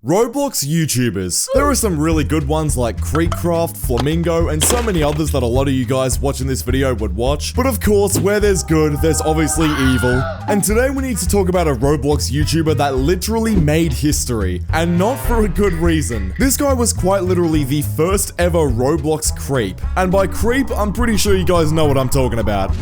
Roblox YouTubers. There are some really good ones like Creekcraft, Flamingo, and so many others that a lot of you guys watching this video would watch. But of course, where there's good, there's obviously evil. And today we need to talk about a Roblox YouTuber that literally made history, and not for a good reason. This guy was quite literally the first ever Roblox creep. And by creep, I'm pretty sure you guys know what I'm talking about.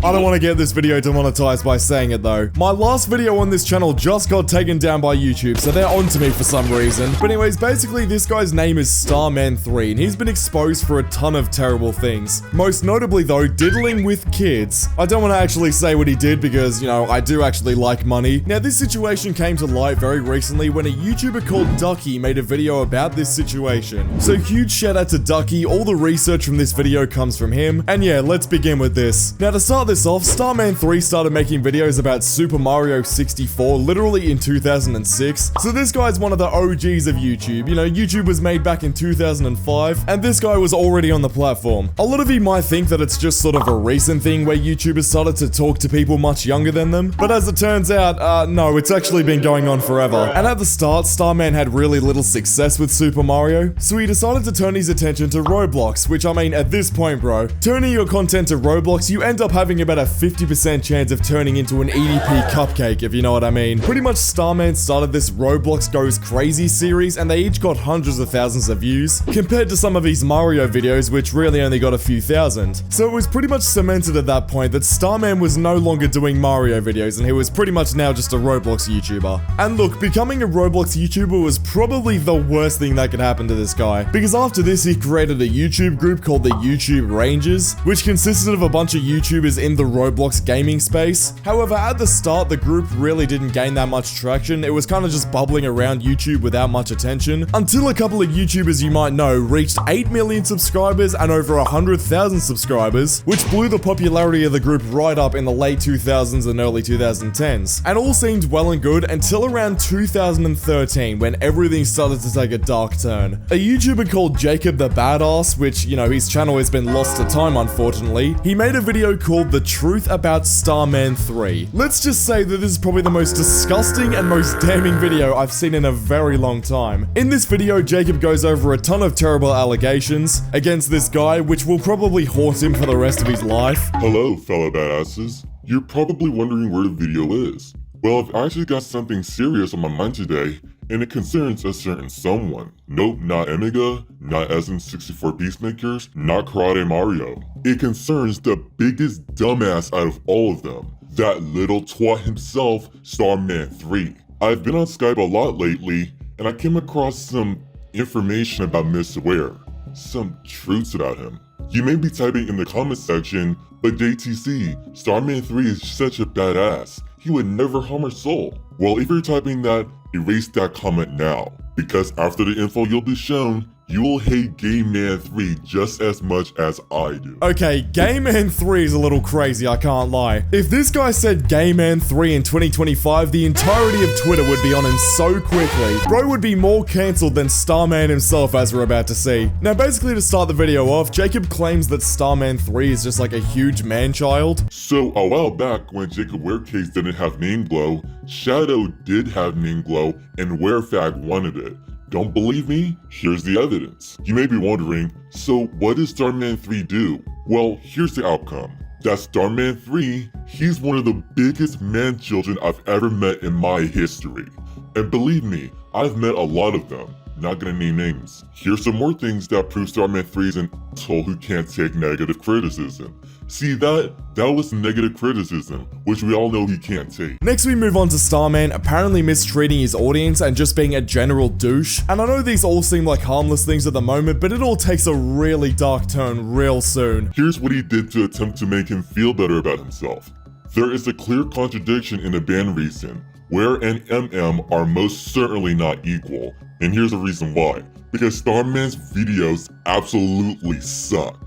I don't want to get this video demonetized by saying it though. My last video on this channel just got taken down by YouTube, so they're onto me for some reason. But anyways, basically this guy's name is Starman3, and he's been exposed for a ton of terrible things. Most notably though, diddling with kids. I don't want to actually say what he did because, you know, I do actually like money. Now this situation came to light very recently when a YouTuber called Ducky made a video about this situation. So huge shout out to Ducky, all the research from this video comes from him. And yeah, let's begin with this. Now to start this off, Starman3 started making videos about Super Mario 64 literally in 2006. So this guy's one of the OGs of YouTube. You know, YouTube was made back in 2005, and this guy was already on the platform. A lot of you might think that it's just sort of a recent thing where YouTubers started to talk to people much younger than them, but as it turns out, no, it's actually been going on forever. And at the start, Starman had really little success with Super Mario, so he decided to turn his attention to Roblox, which I mean, at this point, bro, turning your content to Roblox, you end up having about a 50% chance of turning into an EDP cupcake, if you know what I mean. Pretty much Starman started this Roblox Goes Crazy series, and they each got hundreds of thousands of views, compared to some of his Mario videos, which really only got a few thousand. So it was pretty much cemented at that point that Starman was no longer doing Mario videos, and he was pretty much now just a Roblox YouTuber. And look, becoming a Roblox YouTuber was probably the worst thing that could happen to this guy, because after this he created a YouTube group called the YouTube Rangers, which consisted of a bunch of YouTubers in the Roblox gaming space. However, at the start, the group really didn't gain that much traction. It was kind of just bubbling around YouTube without much attention, until a couple of YouTubers you might know reached 8 million subscribers and over 100,000 subscribers, which blew the popularity of the group right up in the late 2000s and early 2010s. And all seemed well and good until around 2013, when everything started to take a dark turn. A YouTuber called Jacob the Badass, which, you know, his channel has been lost to time unfortunately, he made a video called The Truth About Starman3. Let's just say that this is probably the most disgusting and most damning video I've seen in a very long time. In this video, Jacob goes over a ton of terrible allegations against this guy, which will probably haunt him for the rest of his life. Hello, fellow badasses. You're probably wondering where the video is. Well, I've actually got something serious on my mind today, and it concerns a certain someone. Nope, not Amiga, not SM64 Peacemakers, not Karate Mario. It concerns the biggest dumbass out of all of them. That little twat himself, Starman3. I've been on Skype a lot lately, and I came across some information about Mr. Ware. Some truths about him. You may be typing in the comment section, but JTC, Starman3 is such a badass. He would never harm a soul. Well, if you're typing that, erase that comment now, because after the info you'll be shown, you will hate Gay Man 3 just as much as I do. Okay, Gay Man 3 is a little crazy, I can't lie. If this guy said Gay Man 3 in 2025, the entirety of Twitter would be on him so quickly. Bro would be more cancelled than Starman himself, as we're about to see. Now basically, to start the video off, Jacob claims that Starman 3 is just like a huge man-child. So a while back, when Jacob Werecase didn't have name glow, Shadow did have name glow, and Werefag wanted it. Don't believe me? Here's the evidence. You may be wondering, so what does Starman3 do? Well, here's the outcome. That Starman3, he's one of the biggest man-children I've ever met in my history. And believe me, I've met a lot of them. Not gonna name names. Here's some more things that prove Starman3 is an asshole who can't take negative criticism. See, that was negative criticism, which we all know he can't take. Next we move on to Starman apparently mistreating his audience and just being a general douche. And I know these all seem like harmless things at the moment, but it all takes a really dark turn real soon. Here's what he did to attempt to make him feel better about himself. There is a clear contradiction in the ban reason. Where and MM are most certainly not equal, and here's the reason why. Because Starman's videos absolutely suck.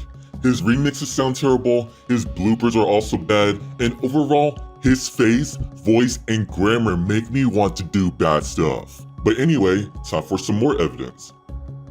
His remixes sound terrible, his bloopers are also bad, and overall, his face, voice, and grammar make me want to do bad stuff. But anyway, time for some more evidence.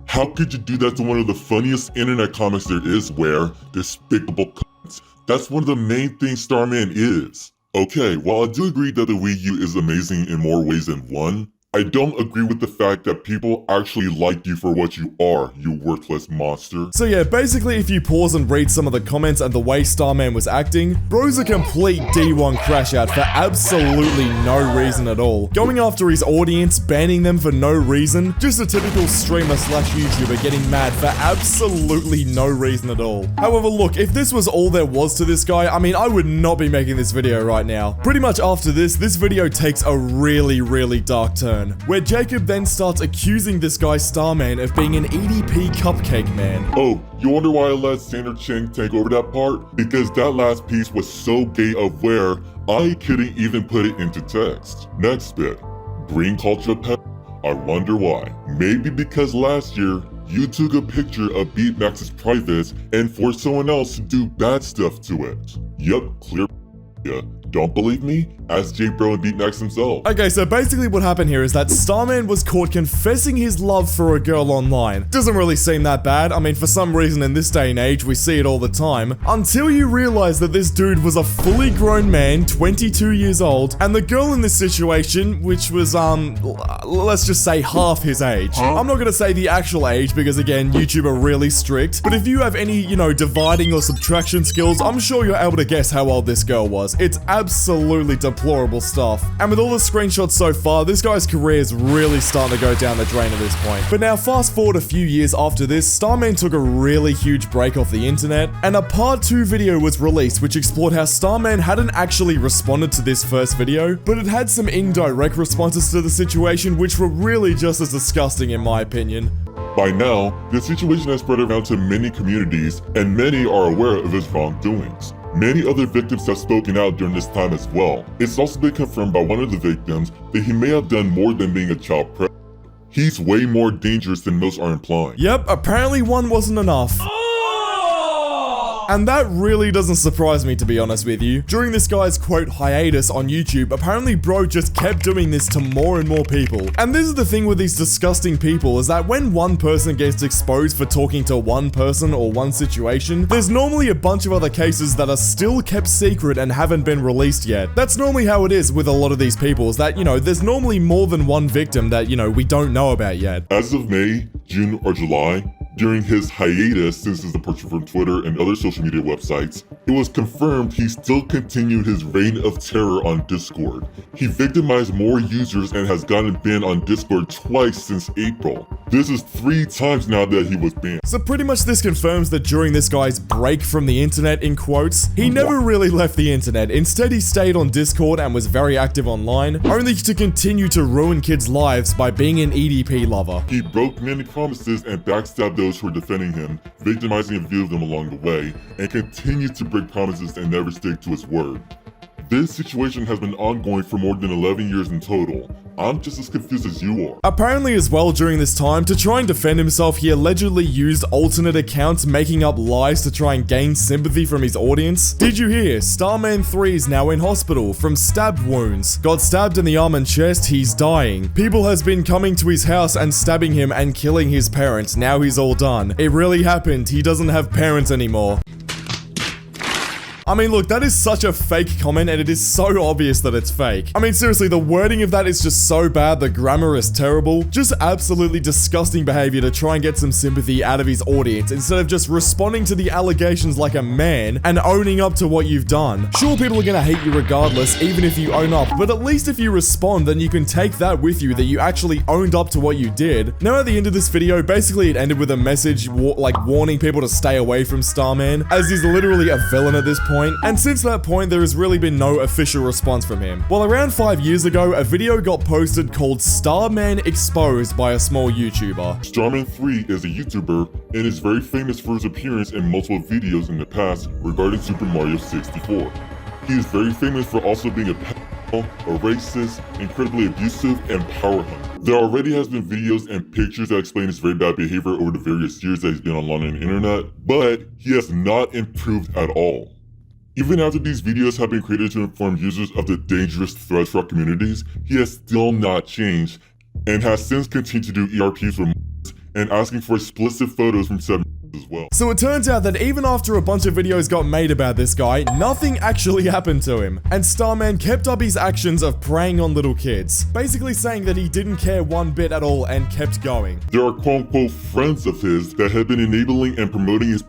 How could you do that to one of the funniest internet comics there is, Where? Despicable cunts. That's one of the main things Starman is. Okay, while I do agree that the Wii U is amazing in more ways than one, I don't agree with the fact that people actually like you for what you are, you worthless monster. So yeah, basically if you pause and read some of the comments and the way Starman was acting, bro's a complete D1 crash out for absolutely no reason at all. Going after his audience, banning them for no reason, just a typical streamer slash YouTuber getting mad for absolutely no reason at all. However, look, if this was all there was to this guy, I mean, I would not be making this video right now. Pretty much after this video takes a really dark turn, where Jacob then starts accusing this guy Starman of being an EDP cupcake man. Oh, you wonder why I let Sandra Cheng take over that part? Because that last piece was so gay of where I couldn't even put it into text. Next bit, green culture pet. I wonder why. Maybe because last year, you took a picture of Beatmax's privates and forced someone else to do bad stuff to it. Yep, clear. Yeah. Don't believe me? Ask J Bro and Beatmax himself. Okay, so basically what happened here is that Starman was caught confessing his love for a girl online. Doesn't really seem that bad. I mean, for some reason in this day and age, we see it all the time. Until you realize that this dude was a fully grown man, 22 years old, and the girl in this situation, which was, let's just say half his age. I'm not gonna say the actual age because, again, YouTube are really strict, but if you have any, dividing or subtraction skills, I'm sure you're able to guess how old this girl was. It's absolutely deplorable stuff. And with all the screenshots so far, this guy's career is really starting to go down the drain at this point. But now fast forward a few years after this, Starman took a really huge break off the internet, and a part 2 video was released which explored how Starman hadn't actually responded to this first video, but it had some indirect responses to the situation which were really just as disgusting in my opinion. By now, the situation has spread around to many communities, and many are aware of his wrongdoings. Many other victims have spoken out during this time as well. It's also been confirmed by one of the victims that he may have done more than being a child predator. He's way more dangerous than most are implying. Yep, apparently one wasn't enough. And that really doesn't surprise me, to be honest with you. During this guy's quote hiatus on YouTube, apparently bro just kept doing this to more and more people. And this is the thing with these disgusting people, is that when one person gets exposed for talking to one person or one situation, there's normally a bunch of other cases that are still kept secret and haven't been released yet. That's normally how it is with a lot of these people, is that, there's normally more than one victim that, we don't know about yet. As of May, June, or July, during his hiatus since his departure from Twitter and other social media websites, it was confirmed he still continued his reign of terror on Discord. He victimized more users and has gotten banned on Discord twice since April. This is 3 times now that he was banned. So pretty much this confirms that during this guy's break from the internet, in quotes, he never really left the internet. Instead, he stayed on Discord and was very active online, only to continue to ruin kids' lives by being an EDP lover. He broke many promises and backstabbed those who were defending him, victimizing a few of them along the way, and continued to break promises and never stick to his word. This situation has been ongoing for more than 11 years in total. I'm just as confused as you are. Apparently as well during this time, to try and defend himself, he allegedly used alternate accounts making up lies to try and gain sympathy from his audience. Did you hear? Starman 3 is now in hospital from stabbed wounds. Got stabbed in the arm and chest, he's dying. People has been coming to his house and stabbing him and killing his parents. Now he's all done. It really happened. He doesn't have parents anymore. I mean, look, that is such a fake comment and it is so obvious that it's fake. I mean, seriously, the wording of that is just so bad, the grammar is terrible. Just absolutely disgusting behavior to try and get some sympathy out of his audience instead of just responding to the allegations like a man and owning up to what you've done. Sure, people are gonna hate you regardless, even if you own up, but at least if you respond, then you can take that with you that you actually owned up to what you did. Now, at the end of this video, basically it ended with a message warning people to stay away from Starman, as he's literally a villain at this point. And since that point, there has really been no official response from him. Well, around 5 years ago, a video got posted called Starman Exposed by a small YouTuber. Starman 3 is a YouTuber and is very famous for his appearance in multiple videos in the past regarding Super Mario 64. He is very famous for also being a pedophile, a racist, incredibly abusive, and power hungry. There already has been videos and pictures that explain his very bad behavior over the various years that he's been online on the internet, but he has not improved at all. Even after these videos have been created to inform users of the dangerous threats for our communities, he has still not changed and has since continued to do ERPs for months and asking for explicit photos from said as well. So it turns out that even after a bunch of videos got made about this guy, nothing actually happened to him. And Starman kept up his actions of preying on little kids, basically saying that he didn't care one bit at all and kept going. There are quote-unquote friends of his that have been enabling and promoting his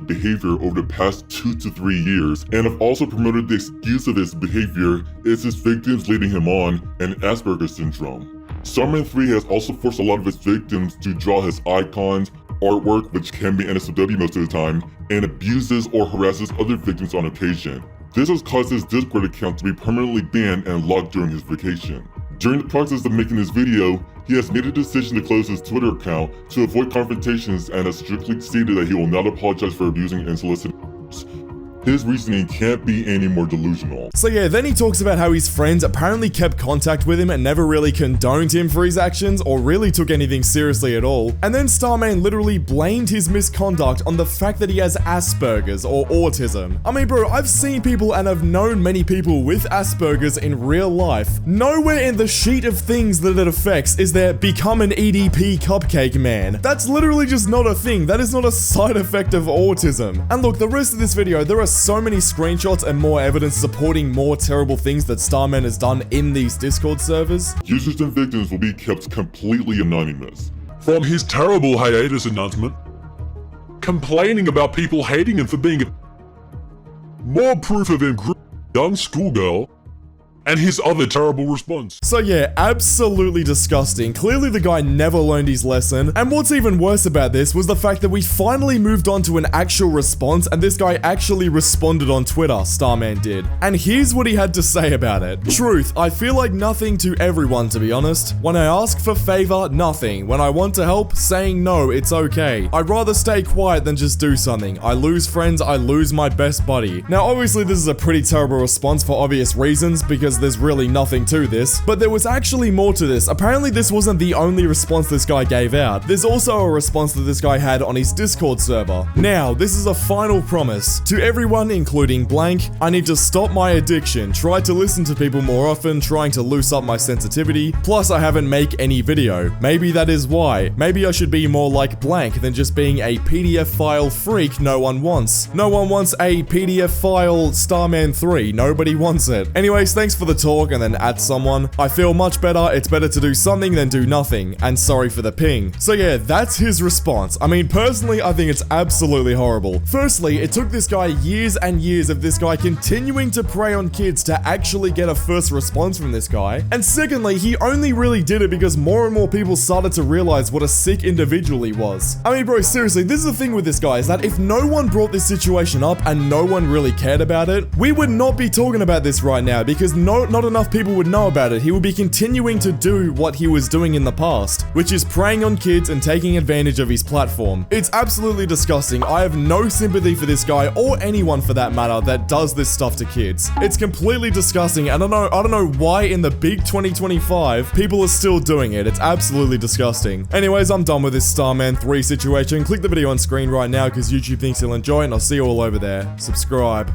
behavior over the past 2 to 3 years, and have also promoted the excuse of his behavior is his victims leading him on and Asperger's syndrome. Starman 3 has also forced a lot of his victims to draw his icons, artwork, which can be NSFW most of the time, and abuses or harasses other victims on occasion. This has caused his Discord account to be permanently banned and locked during his vacation. During the process of making this video, he has made a decision to close his Twitter account to avoid confrontations and has strictly stated that he will not apologize for abusing and soliciting. His reasoning can't be any more delusional. So yeah, then he talks about how his friends apparently kept contact with him and never really condoned him for his actions or really took anything seriously at all. And then Starman literally blamed his misconduct on the fact that he has Asperger's or autism. I mean, bro, I've seen people and I've known many people with Asperger's in real life. Nowhere in the sheet of things that it affects is there become an EDP cupcake man. That's literally just not a thing. That is not a side effect of autism. And look, the rest of this video, there are so many screenshots and more evidence supporting more terrible things that Starman has done in these Discord servers. Users and victims will be kept completely anonymous. From his terrible hiatus announcement, complaining about people hating him for being a... more proof of him grooming a young schoolgirl, and his other terrible response. So yeah, absolutely disgusting. Clearly the guy never learned his lesson. And what's even worse about this was the fact that we finally moved on to an actual response, and this guy actually responded on Twitter, Starman did. And here's what he had to say about it. Truth, I feel like nothing to everyone, to be honest. When I ask for favor, nothing. When I want to help, saying no, it's okay. I'd rather stay quiet than just do something. I lose friends, I lose my best buddy. Now obviously this is a pretty terrible response for obvious reasons, because there's really nothing to this, but there was actually more to this. Apparently this wasn't the only response this guy gave out. There's also a response that this guy had on his Discord server. Now, this is a final promise. To everyone, including blank, I need to stop my addiction, try to listen to people more often, trying to loose up my sensitivity, plus I haven't make any video. Maybe that is why. Maybe I should be more like blank than just being a PDF file freak no one wants. No one wants a PDF file Starman 3. Nobody wants it. Anyways, thanks for the talk, and then at someone. I feel much better. It's better to do something than do nothing, and sorry for the ping. So yeah, that's his response. I mean, personally, I think it's absolutely horrible. Firstly, it took this guy years and years of this guy continuing to prey on kids to actually get a first response from this guy. And secondly, he only really did it because more and more people started to realize what a sick individual he was. I mean, bro, seriously, this is the thing with this guy, is that if no one brought this situation up and no one really cared about it, we would not be talking about this right now, because not enough people would know about it. He would be continuing to do what he was doing in the past, which is preying on kids and taking advantage of his platform. It's absolutely disgusting. I have no sympathy for this guy, or anyone for that matter, that does this stuff to kids. It's completely disgusting, and I don't know why in the big 2025 people are still doing it. It's absolutely disgusting. Anyways, I'm done with this Starman 3 situation. Click the video on screen right now because YouTube thinks you'll enjoy it, and I'll see you all over there. Subscribe.